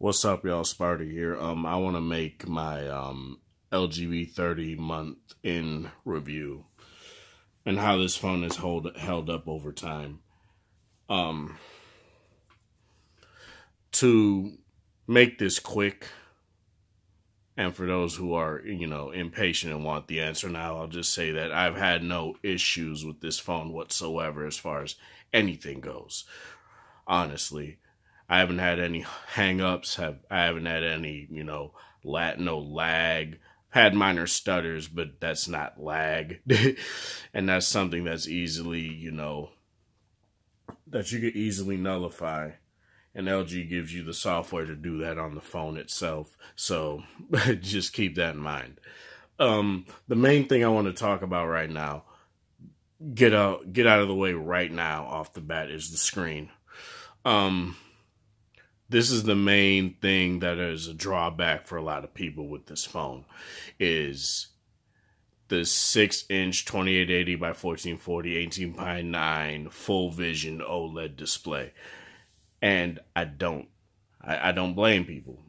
What's up, y'all? Sparta here. I want to make my LG V30 month in review and how this phone has held up over time. To make this quick, and for those who are, impatient and want the answer now, I'll just say that I've had no issues with this phone whatsoever as far as anything goes. Honestly, I haven't had any hang-ups. I haven't had any, no lag. Had minor stutters, but that's not lag. And that's something that's easily, that you could easily nullify. And LG gives you the software to do that on the phone itself. So just keep that in mind. The main thing I want to talk about right now, get out of the way right now off the bat, is the screen. This is the main thing that is a drawback for a lot of people with this phone, is the 6-inch 2880 by 1440 18:9 full vision OLED display. And I don't blame people.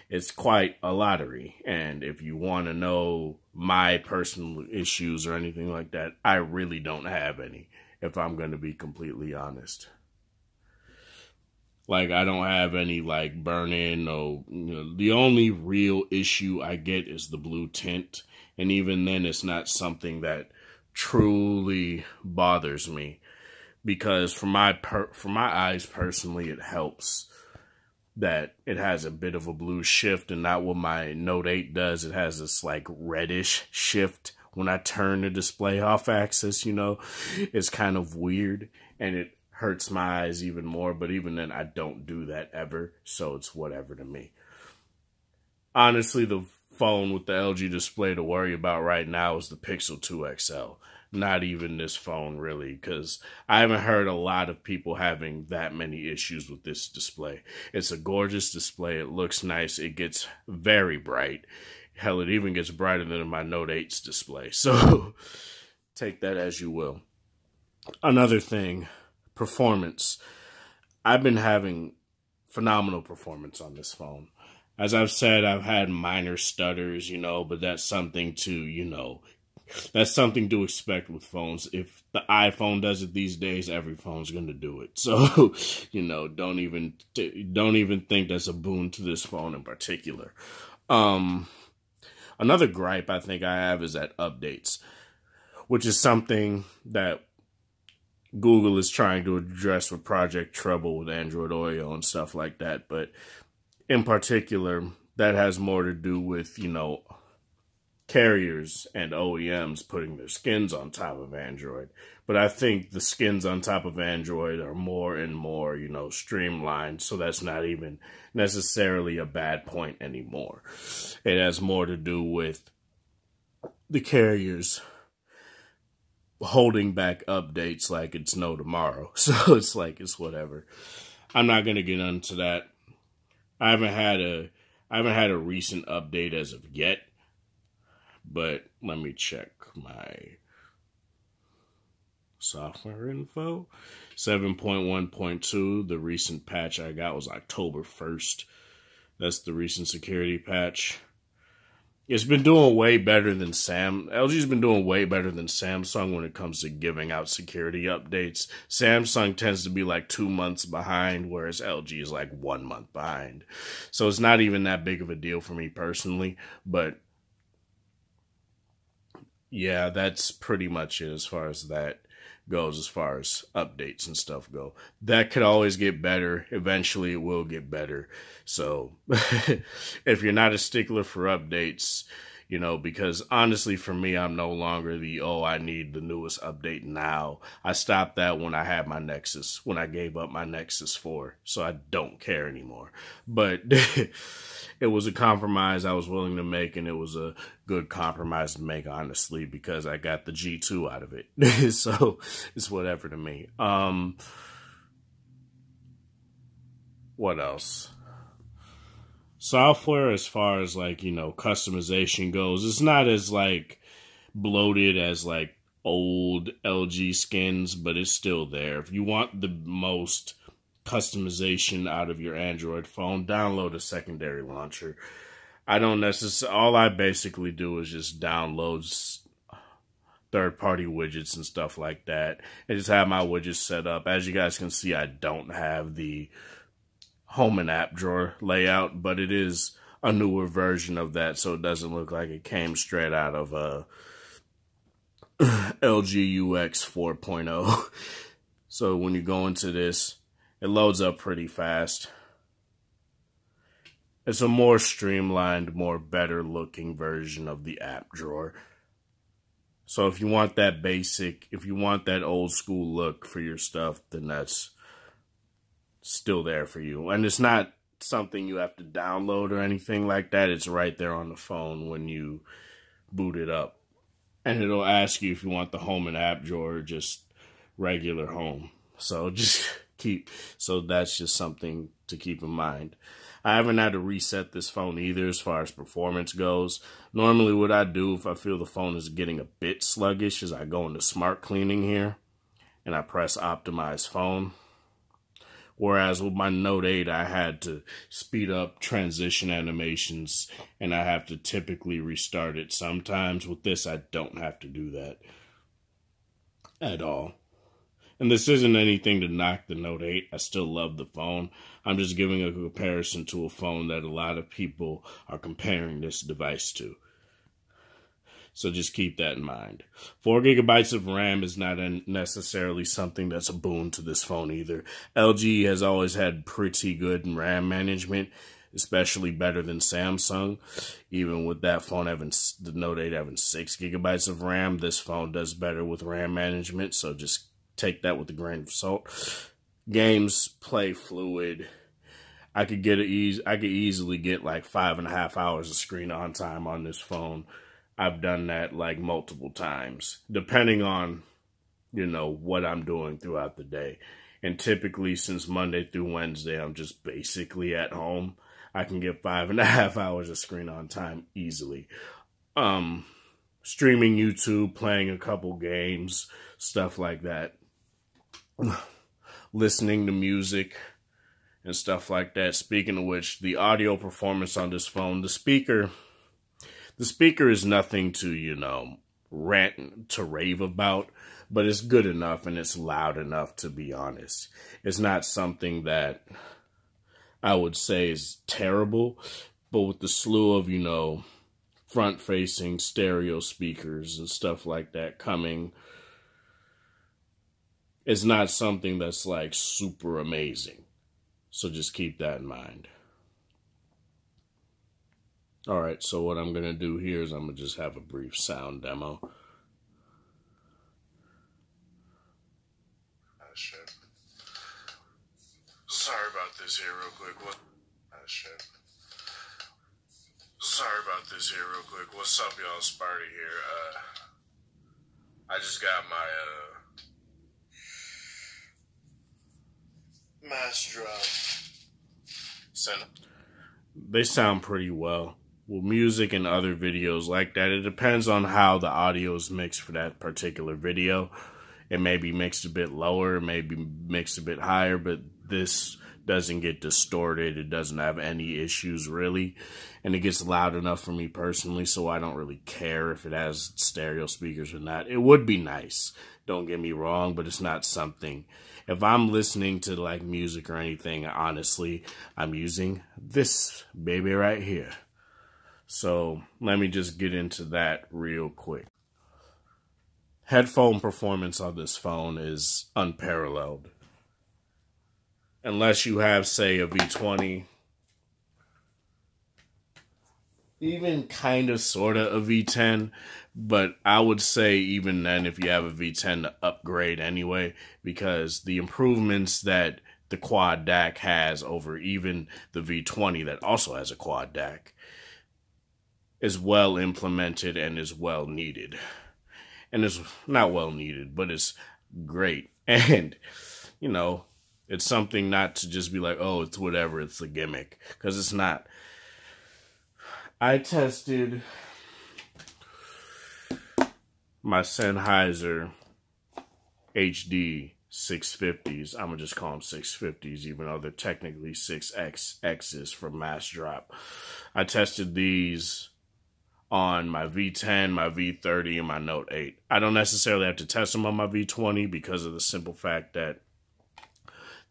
It's quite a lottery. And if you want to know my personal issues or anything like that, I really don't have any, if I'm going to be completely honest. Like, I don't have any, burn-in. The only real issue I get is the blue tint. And even then, it's not something that truly bothers me. Because for my eyes personally, it helps that it has a bit of a blue shift, and not what my Note 8 does. It has this reddish shift when I turn the display off axis. It's kind of weird, and it hurts my eyes even more. But even then, I don't do that ever, so it's whatever to me. Honestly, the phone with the LG display to worry about right now is the Pixel 2 XL. Not even this phone, really, because I haven't heard a lot of people having that many issues with this display. It's a gorgeous display. It looks nice. It gets very bright. Hell, it even gets brighter than my Note 8's display. So take that as you will. Another thing, performance. I've been having phenomenal performance on this phone. As I've said, I've had minor stutters, but that's something to, that's something to expect with phones. If the iPhone does it these days, every phone's going to do it. So, don't even think that's a boon to this phone in particular. Another gripe I think I have is at updates, which is something that Google is trying to address with Project Treble with Android Oreo and stuff like that. But in particular, that has more to do with, carriers and OEMs putting their skins on top of Android. But I think the skins on top of Android are more and more, streamlined. So that's not even necessarily a bad point anymore. It has more to do with the carriers holding back updates like it's no tomorrow. So it's whatever. I'm not going to get into that. I haven't had a recent update as of yet. But let me check my software info. 7.1.2, the recent patch I got was October 1st. That's the recent security patch. It's been doing way better than LG's been doing way better than Samsung when it comes to giving out security updates. Samsung tends to be 2 months behind, whereas LG is 1 month behind. So it's not even that big of a deal for me personally, but yeah, that's pretty much it as far as that goes, as far as updates and stuff go. That could always get better. Eventually, it will get better. So if you're not a stickler for updates, because honestly, for me, I'm no longer I need the newest update now. I stopped that when I had my Nexus, when I gave up my Nexus 4. So I don't care anymore. But it was a compromise I was willing to make, and it was a good compromise to make, honestly, because I got the G2 out of it. So it's whatever to me. What else? Software, as far as customization goes, it's not as bloated as old LG skins, but it's still there. If you want the most customization out of your Android phone, download a secondary launcher. All I basically do is just download third-party widgets and stuff like that, and just have my widgets set up. As you guys can see, I don't have the home and app drawer layout, but it is a newer version of that, so it doesn't look like it came straight out of a LG UX 4.0. So when you go into this, it loads up pretty fast. It's a more streamlined, more better looking version of the app drawer. So if you want that if you want that old school look for your stuff, then that's still there for you. And it's not something you have to download or anything like that. It's right there on the phone when you boot it up. And it'll ask you if you want the home and app drawer or just regular home. So that's just something to keep in mind. I haven't had to reset this phone either as far as performance goes. Normally what I do if I feel the phone is getting a bit sluggish is I go into smart cleaning here and I press optimize phone. Whereas with my Note 8, I had to speed up transition animations and I have to typically restart it sometimes. With this, I don't have to do that at all. And this isn't anything to knock the Note 8. I still love the phone. I'm just giving a comparison to a phone that a lot of people are comparing this device to. So just keep that in mind. 4 gigabytes of RAM is not necessarily something that's a boon to this phone either. LG has always had pretty good RAM management, especially better than Samsung. Even with that phone having, the Note 8 having 6 gigabytes of RAM, this phone does better with RAM management. So just take that with a grain of salt. Games play fluid. I could easily get like 5.5 hours of screen on time on this phone. I've done that like multiple times, depending on, what I'm doing throughout the day. And typically since Monday through Wednesday, I'm just basically at home. I can get 5.5 hours of screen on time easily. Streaming YouTube, playing a couple games, stuff like that. Listening to music and stuff like that. Speaking of which, the audio performance on this phone, the speaker is nothing to, rant to rave about, but it's good enough and it's loud enough, to be honest. It's not something that I would say is terrible, but with the slew of, front-facing stereo speakers and stuff like that coming, it's not something that's like super amazing. So just keep that in mind. Alright, so what I'm going to do here is I'm going to just have a brief sound demo. Sorry about this here real quick. Sorry about this here real quick. What's up, y'all? Sparty here. I just got my master drop. They sound pretty well. With music and other videos like that, it depends on how the audio is mixed for that particular video. It may be mixed a bit lower, it may be mixed a bit higher, but this doesn't get distorted. It doesn't have any issues, really. And it gets loud enough for me personally, so I don't really care if it has stereo speakers or not. It would be nice, don't get me wrong, but it's not something. If I'm listening to like music or anything, honestly, I'm using this baby right here. So let me just get into that real quick. Headphone performance on this phone is unparalleled. Unless you have, say, a V20, even kind of, sort of a V10, but I would say even then, if you have a V10, to upgrade anyway, because the improvements that the quad DAC has over even the V20 that also has a quad DAC is well implemented and is well needed. And it's not well needed, but it's great. And, it's something not to just be like, oh, it's whatever, it's a gimmick. Because it's not. I tested my Sennheiser HD 650s. I'm going to just call them 650s, even though they're technically 6Xs from Mass Drop. I tested these on my V10, my V30, and my Note 8. I don't necessarily have to test them on my V20 because of the simple fact that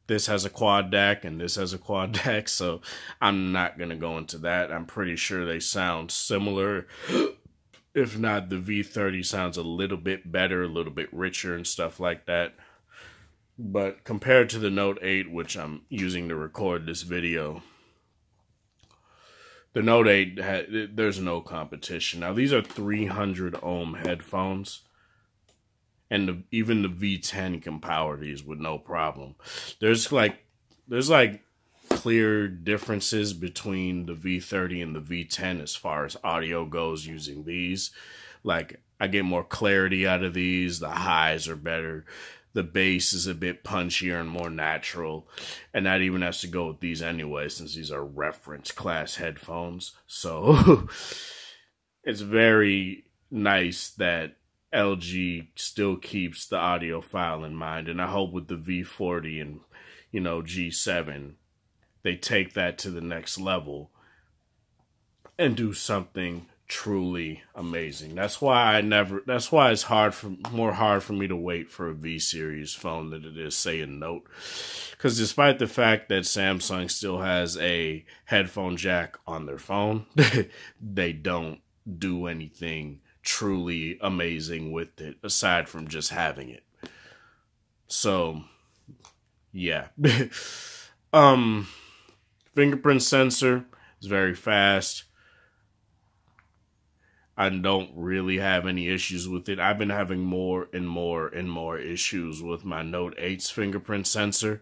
this has a quad DAC and this has a quad DAC, so I'm not going to go into that. I'm pretty sure they sound similar. If not, the V30 sounds a little bit better, a little bit richer and stuff like that. But compared to the Note 8, which I'm using to record this video, the Note 8, there's no competition. Now, these are 300 ohm headphones, and even the V10 can power these with no problem. There's like clear differences between the V30 and the V10 as far as audio goes using these. Like, I get more clarity out of these. The highs are better. The bass is a bit punchier and more natural. And that even has to go with these anyway, since these are reference class headphones. So it's very nice that LG still keeps the audiophile in mind. And I hope with the V40 and, G7, they take that to the next level and do something truly amazing. That's why it's more hard for me to wait for a V series phone than it is, say, a Note. Because despite the fact that Samsung still has a headphone jack on their phone, they don't do anything truly amazing with it aside from just having it. So, yeah. Fingerprint sensor is very fast. I don't really have any issues with it. I've been having more and more issues with my Note 8's fingerprint sensor.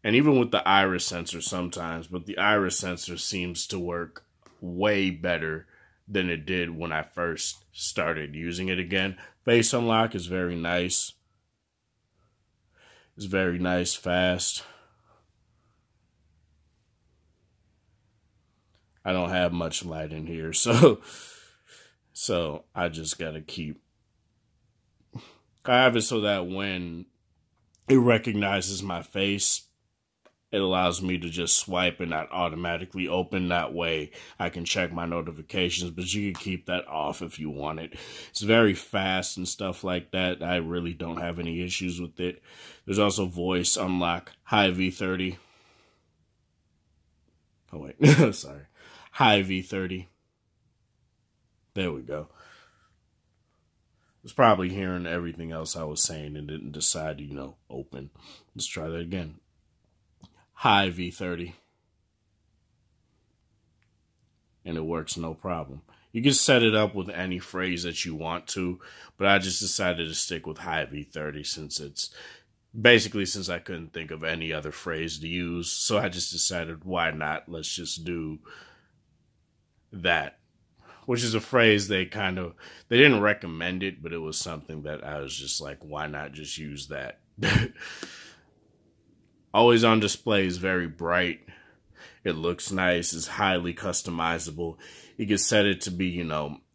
And even with the iris sensor sometimes, but the iris sensor seems to work way better than it did when I first started using it again. Face unlock is very nice. It's very nice, fast. I don't have much light in here, so I just gotta I have it so that when it recognizes my face, it allows me to just swipe and not automatically open. That way I can check my notifications, but you can keep that off if you want it. It's very fast and stuff like that. I really don't have any issues with it. There's also voice unlock. Hi, V30. Oh, wait. Sorry. Hi, V30. There we go. I was probably hearing everything else I was saying and didn't decide to, open. Let's try that again. Hi, V30. And it works no problem. You can set it up with any phrase that you want to, but I just decided to stick with Hi, V30 since I couldn't think of any other phrase to use. So I just decided, why not? Let's just do that, which is a phrase they didn't recommend it, but it was something that I was just like, why not just use that? Always on display is very bright. It looks nice. It's highly customizable. You can set it to be,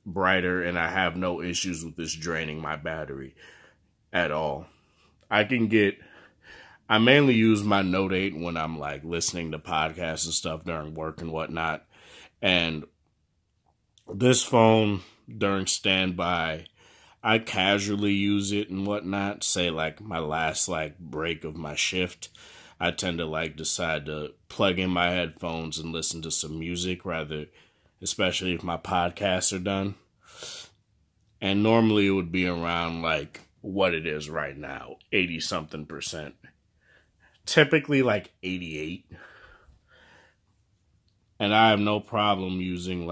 brighter, and I have no issues with this draining my battery at all. I mainly use my Note 8 when I'm like listening to podcasts and stuff during work and whatnot. And this phone during standby, I casually use it and whatnot. Say like my last break of my shift, I tend to decide to plug in my headphones and listen to some music especially if my podcasts are done. And normally it would be around what it is right now, 80-something%. Typically 88. And I have no problem using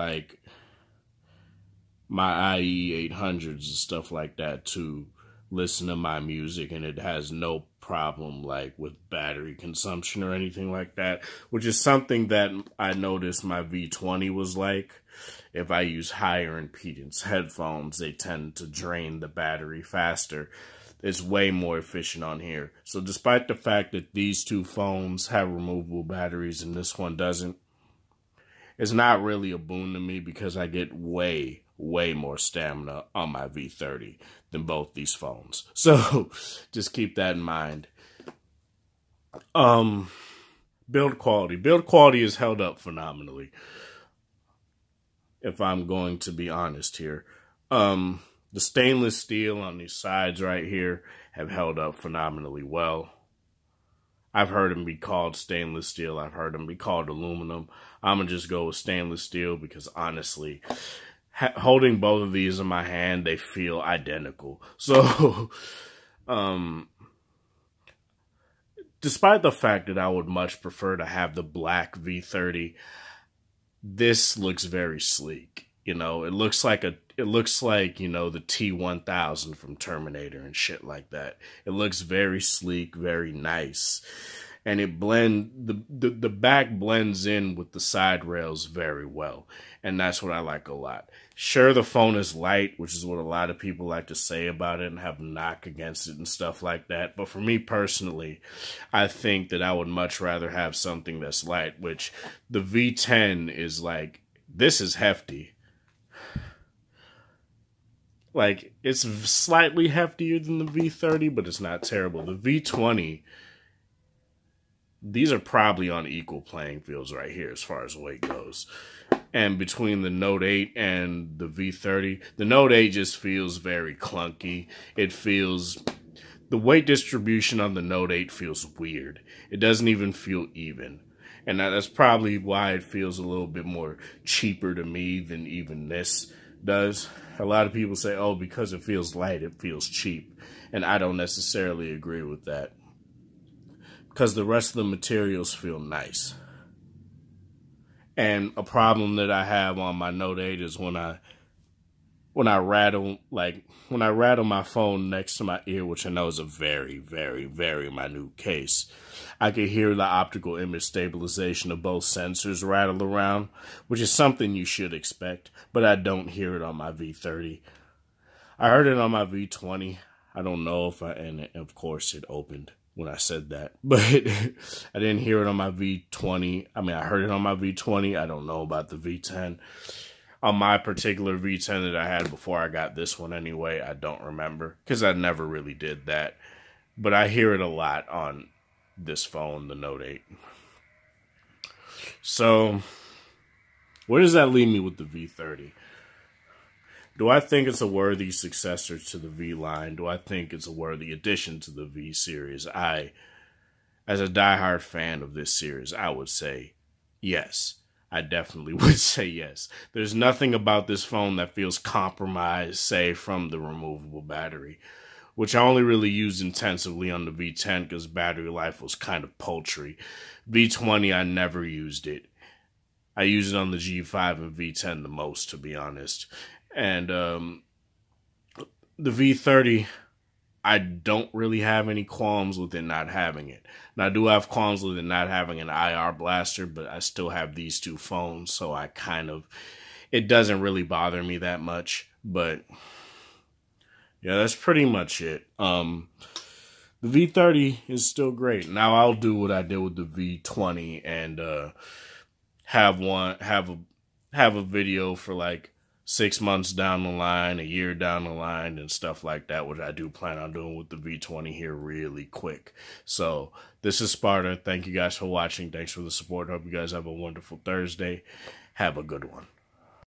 my IE 800s and stuff like that to listen to my music, and it has no problem with battery consumption or anything like that, which is something that I noticed my V20 was like. If I use higher impedance headphones, they tend to drain the battery faster. It's way more efficient on here. So despite the fact that these two phones have removable batteries and this one doesn't, it's not really a boon to me because I get way way more stamina on my V30 than both these phones. So just keep that in mind. Build quality. Build quality is held up phenomenally, if I'm going to be honest here. The stainless steel on these sides right here have held up phenomenally well. I've heard them be called stainless steel. I've heard them be called aluminum. I'm going to just go with stainless steel because honestly, holding both of these in my hand, they feel identical. So, despite the fact that I would much prefer to have the black V30, this looks very sleek. You know, it looks like, you know, the T-1000 from Terminator and shit like that. It looks very sleek, very nice. And the back blends in with the side rails very well. And that's what I like a lot. Sure, the phone is light, which is what a lot of people like to say about it and have a knock against it and stuff like that. But for me personally, I think that I would much rather have something that's light, which the V10 is like, this is hefty. Like, it's slightly heftier than the V30, but it's not terrible. The V20, these are probably on equal playing fields right here as far as weight goes. And between the Note 8 and the V30, the Note 8 just feels very clunky. It feels, the weight distribution on the Note 8 feels weird. It doesn't even feel even. And that's probably why it feels a little bit more cheaper to me than even this does. A lot of people say, oh, because it feels light, it feels cheap. And I don't necessarily agree with that, because the rest of the materials feel nice. And a problem that I have on my Note 8 is when I rattle my phone next to my ear, which I know is a very, very, very minute case, I can hear the optical image stabilization of both sensors rattle around, which is something you should expect, but I don't hear it on my V30. I heard it on my V20. I don't know if and of course it opened when I said that, but I didn't hear it on my V20. I mean, I heard it on my V20. I don't know about the V10. On my particular V10 that I had before I got this one anyway, I don't remember, because I never really did that. But I hear it a lot on this phone, the Note 8. So, where does that leave me with the V30? Do I think it's a worthy successor to the V line? Do I think it's a worthy addition to the V series? As a diehard fan of this series, I would say yes. I definitely would say yes. There's nothing about this phone that feels compromised, say, from the removable battery, which I only really used intensively on the V10 because battery life was kind of paltry. V20, I never used it. I used it on the G5 and V10 the most, to be honest. And the V30, I don't really have any qualms with it not having it. Now, I do have qualms with it not having an IR blaster, but I still have these two phones, so it doesn't really bother me that much. But yeah, that's pretty much it. The V30 is still great. Now I'll do what I did with the V20 and have a video for like 6 months down the line, a year down the line, and stuff like that, which I do plan on doing with the V20 here really quick. So this is Sparta. Thank you guys for watching. Thanks for the support. Hope you guys have a wonderful Thursday. Have a good one.